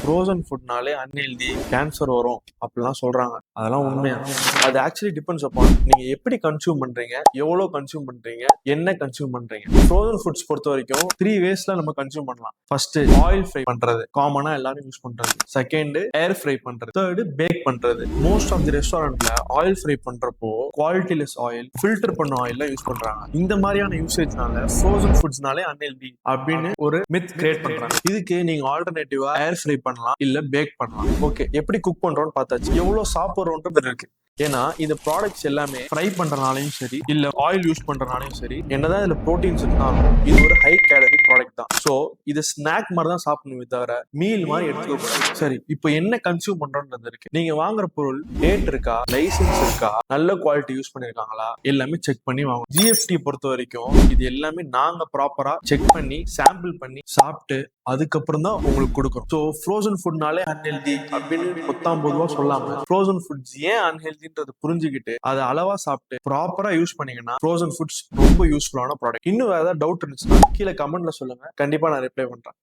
Frozen ஃபுட்னாலே unhealthy, cancer வரும் அப்படிலாம் சொல்றாங்க. அதெல்லாம் உண்மையா? அது ஆக்சுவலி டிபெண்ட்ஸ் அப்பான் நீங்க எப்படி கன்சியூம் பண்றீங்க, எவ்வளவு கன்சியூம் பண்றீங்க, என்ன கன்சியூம் பண்றீங்க. ஃப்ரோசன் ஃபுட்ஸ் பொறுத்த வரைக்கும் 3 வேஸ்ல நம்ம கன்சியூம் பண்ணலாம். ஃபர்ஸ்ட் ஆயில் ஃப்ரை பண்றது, காமனா எல்லாரும் யூஸ் பண்றது. செகண்ட் ஏர் ஃப்ரை பண்றது. தேர்ட் பேக் பண்றது. மோஸ்ட் ஆஃப் தி ரெஸ்டாரண்ட்ல ஆயில் ஃப்ரை பண்றப்போ குவாலிட்டிலெஸ் ஆயில், ஃபில்டர் பண்ண ஆயில் யூஸ் பண்றாங்க. இந்த மாதிரியான யூசேஜ்னால ஃப்ரோசன் ஃபுட்ஸ்னாலே அன்ஹெல்தி அப்படின்னு ஒரு மித் கிரியேட் பண்றாங்க. இதுக்கு நீங்க ஆல்டர்னேட்டிவா ஏர் ஃப்ரை பண்ணலாம், இல்ல பேக் பண்ணலாம். ஓகே, எப்படி குக் பண்றோம்னு பார்த்தாச்சு. எவ்வளவு சாப்பிடுறோன்றது இருக்கு. ஏன்னா இந்த ப்ராடக்ட்ஸ் எல்லாமே ஃப்ரை பண்றனாலையும் சரி, இல்ல ஆயில் யூஸ் பண்றனாலையும் சரி, என்னதான் இதுல ப்ரோட்டீன்ஸ் இருந்தாலும் இது ஒரு ஹை கேலரி ப்ராடக்ட் தான். சோ இது ஸ்நாக் மாதிரி தான் சாப்பிடணுமே தவிர மீல் மாதிரி எடுத்துக்க கூடாது. சரி, இப்போ என்ன கன்சியூம் பண்றோன்றது இருக்கு. நீங்க வாங்குற பொருள் டேட் இருக்கா, லைசன்ஸ் இருக்கா, நல்ல குவாலிட்டி யூஸ் பண்ணிருக்காங்களா, எல்லாமே செக் பண்ணி வாங்க. ஜிஎஃப்டி பொறுத்த வரைக்கும் இது எல்லாமே நாங்க ப்ராப்பரா செக் பண்ணி சாம்பிள் பண்ணி சாப்பிட்டு அதுக்கப்புறம் தான் உங்களுக்கு கொடுக்குறோம். ஸோ ஃப்ரோசன் ஃபுட்னாலே அன்ஹெல்தி அப்படின்னு பொத்தாம் பொதுவா சொல்லாம ஃப்ரோசன் ஃபுட்ஸ் ஏன் அன்ஹெல்தின்றது புரிஞ்சுக்கிட்டு அதை அளவா சாப்பிட்டு ப்ராப்பரா யூஸ் பண்ணீங்கன்னா ஃப்ரோசன் ஃபுட்ஸ் ரொம்ப யூஸ்ஃபுல்லான ப்ராடக்ட். இன்னும் வேற ஏதாவது டவுட் இருந்துச்சுன்னா கீழே கமெண்ட்ல சொல்லுங்க, கண்டிப்பா நான் ரிப்ளை பண்றேன்.